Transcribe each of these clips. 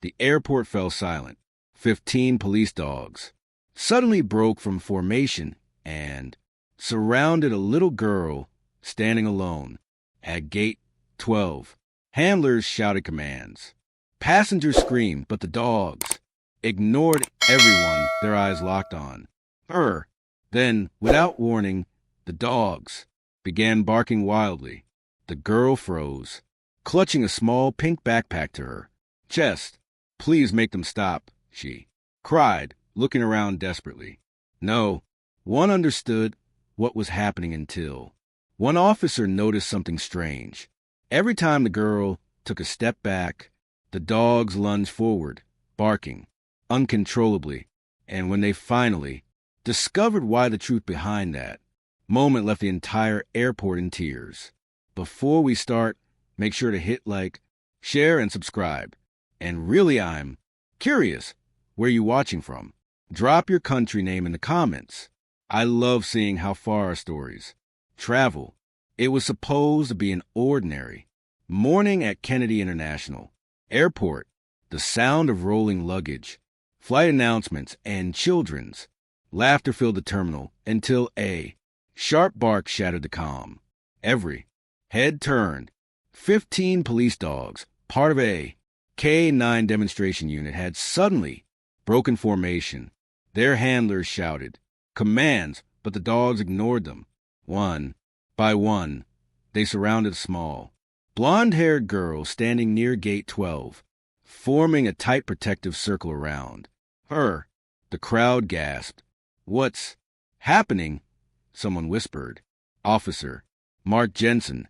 The airport fell silent. 15 police dogs suddenly broke from formation and surrounded a little girl standing alone at gate 12. Handlers shouted commands. Passengers screamed, but the dogs ignored everyone, their eyes locked on her. Then, without warning, the dogs began barking wildly. The girl froze, clutching a small pink backpack to her chest. "Please make them stop," she cried, looking around desperately. No one understood what was happening until one officer noticed something strange. Every time the girl took a step back, the dogs lunged forward, barking uncontrollably. And when they finally discovered why, the truth behind that moment left the entire airport in tears. Before we start, make sure to hit like, share, and subscribe. And really, I'm curious, where you watching from? Drop your country name in the comments. I love seeing how far our stories travel. It was supposed to be an ordinary morning at Kennedy International Airport. The sound of rolling luggage, flight announcements, and children's laughter filled the terminal until a sharp bark shattered the calm. Every head turned. 15 police dogs, part of a K-9 demonstration unit, had suddenly broken formation. Their handlers shouted commands, but the dogs ignored them. One by one, they surrounded a small, blonde-haired girl standing near gate 12, forming a tight protective circle around her. The crowd gasped. "What's happening?" someone whispered. Officer Mark Jensen,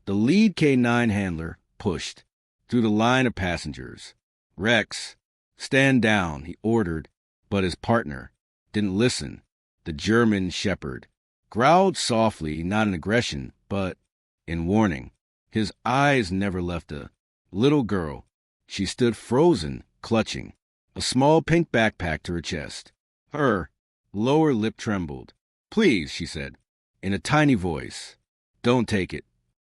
the lead K-9 handler, pushed through the line of passengers. "Rex, stand down," he ordered, but his partner didn't listen. The German shepherd growled softly, not in aggression, but in warning. His eyes never left the little girl. She stood frozen, clutching a small pink backpack to her chest. Her lower lip trembled. "Please," she said, in a tiny voice, "don't take it."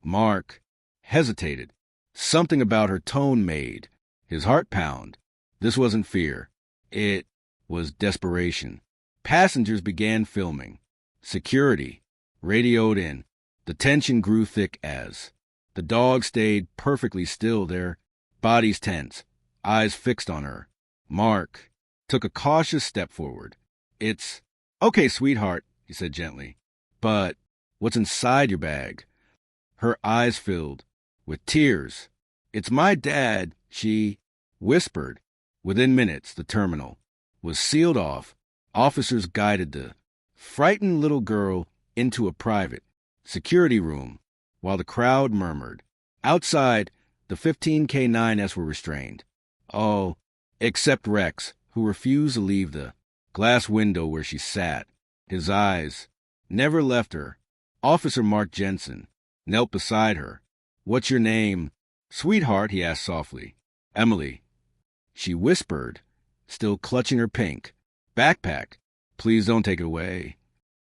Mark hesitated. Something about her tone made his heart pound. This wasn't fear. It was desperation. Passengers began filming. Security radioed in. The tension grew thick as the dogs stayed perfectly still, their bodies tense, eyes fixed on her. Mark took a cautious step forward. "It's okay, sweetheart," he said gently. "But what's inside your bag?" Her eyes filled with tears. "It's my dad," she whispered. Within minutes, the terminal was sealed off. Officers guided the frightened little girl into a private security room while the crowd murmured. Outside, the 15 K-9s were restrained. All except Rex, who refused to leave the glass window where she sat. His eyes never left her. Officer Mark Jensen knelt beside her. "What's your name, sweetheart?" he asked softly. "Emily," she whispered, still clutching her pink backpack. "Please don't take it away."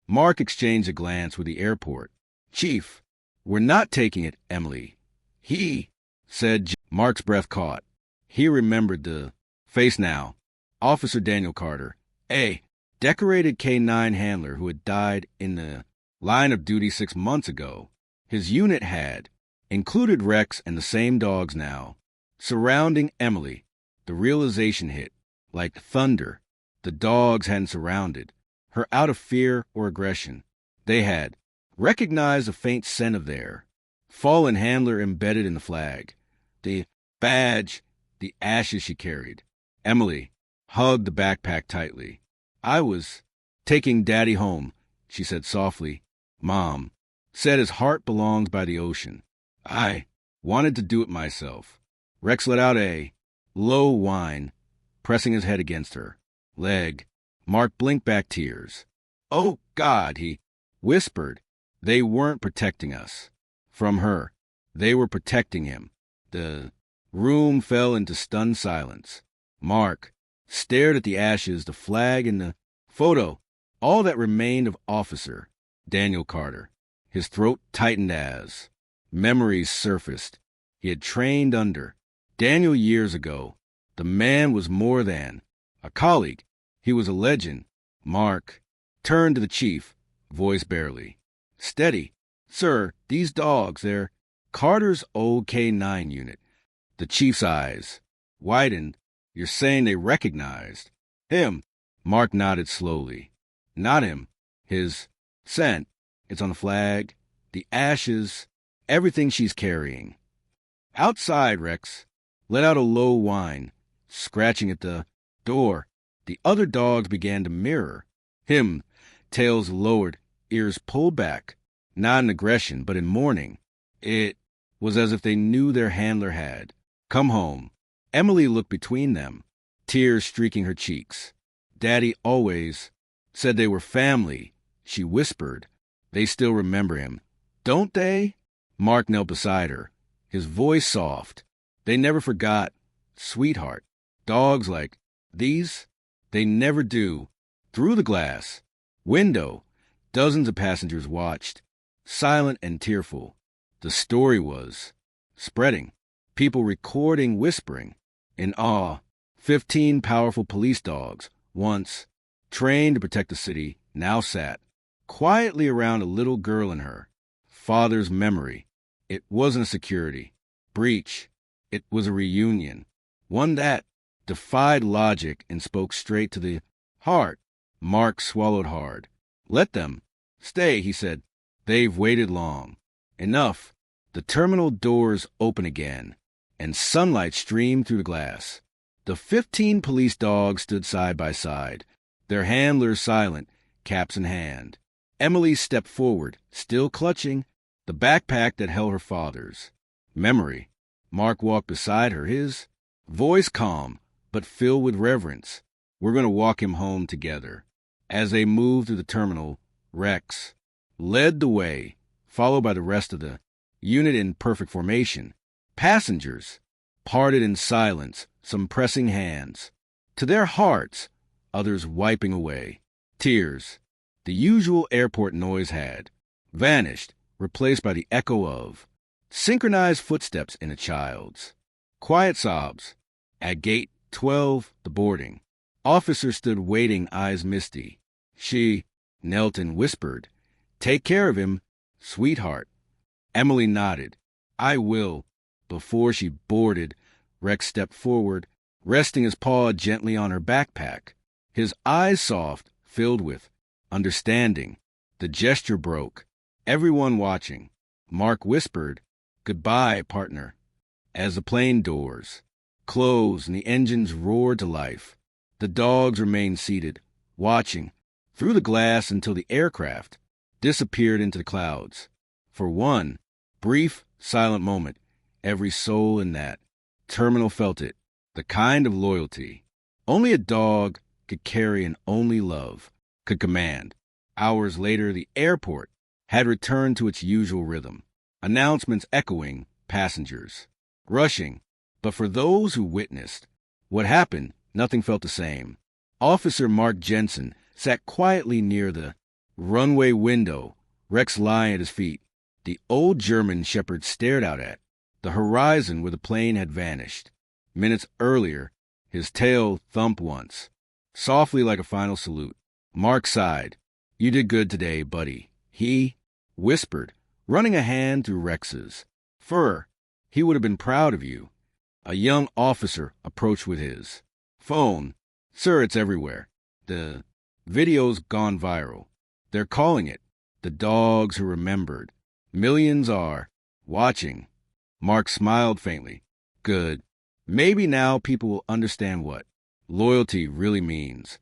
Mark exchanged a glance with the airport. "Chief, we're not taking it, Emily," he said. Mark's breath caught. He remembered the face now. Officer Daniel Carter, a decorated K-9 handler who had died in the line of duty 6 months ago. His unit had included Rex and the same dogs now surrounding Emily. The realization hit like thunder. The dogs hadn't surrounded her out of fear or aggression. They had recognized a faint scent of their fallen handler embedded in the flag, the badge, the ashes she carried. Emily hugged the backpack tightly. "I was taking Daddy home," she said softly. "Mom said his heart belongs by the ocean. I wanted to do it myself." Rex let out a low whine, pressing his head against her leg. Mark blinked back tears. "Oh, God," he whispered. They weren't protecting us from her. They were protecting him. The room fell into stunned silence. Mark stared at the ashes, the flag, and the photo, all that remained of Officer Daniel Carter. His throat tightened as memories surfaced. He had trained under Daniel years ago, The man was more than a colleague. He was a legend. Mark turned to the chief, voice barely. Steady. Sir, these dogs, they're Carter's old K-9 unit. The chief's eyes widened. You're saying they recognized him? Mark nodded slowly. Not him. His scent. It's on the flag, the ashes, everything she's carrying. Outside, Rex let out a low whine, scratching at the door. The other dogs began to mirror him, tails lowered, ears pulled back, not in aggression, but in mourning. It was as if they knew their handler had come home. Emily looked between them, tears streaking her cheeks. Daddy always said they were family, she whispered. They still remember him, don't they? Mark knelt beside her, his voice soft. They never forgot, sweetheart. Dogs like these, they never do. Through the glass window, dozens of passengers watched, silent and tearful. The story was spreading, people recording, whispering, in awe. 15 powerful police dogs, once trained to protect the city, now sat quietly around a little girl in her father's memory. It wasn't a security breach. It was a reunion, one that defied logic and spoke straight to the heart. Mark swallowed hard. Let them stay, he said. They've waited long. Enough. The terminal doors open again, and sunlight streamed through the glass. The 15 police dogs stood side by side, their handlers silent, caps in hand. Emily stepped forward, still clutching the backpack that held her father's memory. Mark walked beside her, his voice calm, but filled with reverence. We're going to walk him home together. As they moved through the terminal, Rex led the way, followed by the rest of the unit in perfect formation. Passengers parted in silence, some pressing hands to their hearts, others wiping away tears. The usual airport noise had vanished, replaced by the echo of synchronized footsteps in a child's. Quiet sobs. At gate 12, the boarding officer stood waiting, eyes misty. She knelt and whispered, "Take care of him, sweetheart." Emily nodded. "I will." Before she boarded, Rex stepped forward, resting his paw gently on her backpack, his eyes soft, filled with understanding. The gesture broke, everyone watching. Mark whispered, "Goodbye, partner." As the plane doors closed and the engines roared to life, the dogs remained seated, watching through the glass until the aircraft disappeared into the clouds. For one brief, silent moment, every soul in that terminal felt it, the kind of loyalty only a dog could carry and only love could command. Hours later, the airport had returned to its usual rhythm, announcements echoing, passengers rushing. But for those who witnessed what happened, nothing felt the same. Officer Mark Jensen sat quietly near the runway window, Rex lying at his feet. The old German shepherd stared out at the horizon where the plane had vanished. Minutes earlier, his tail thumped once, softly like a final salute. Mark sighed. "You did good today, buddy," he whispered, running a hand through Rex's fur. "He would have been proud of you." A young officer approached with his phone. "Sir, it's everywhere. The video's gone viral. They're calling it The Dogs Who Remembered. Millions are watching." Mark smiled faintly. "Good. Maybe now people will understand what loyalty really means."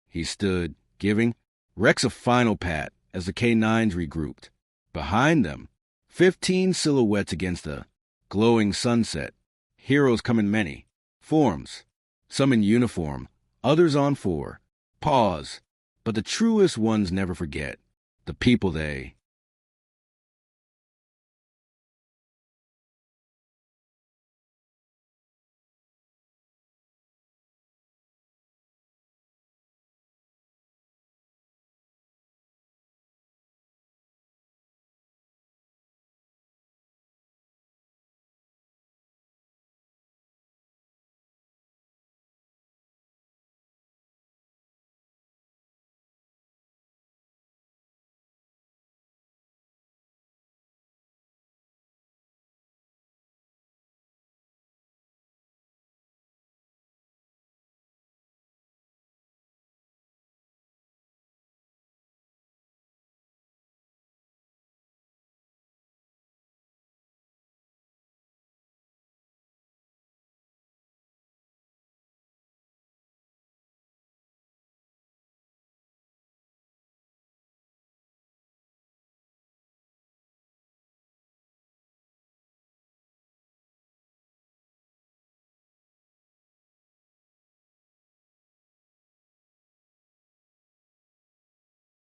He stood, giving Rex a final pat as the K-9s regrouped. Behind them, 15 silhouettes against the glowing sunset. Heroes come in many forms, some in uniform, others on four. Pause. But the truest ones never forget the people they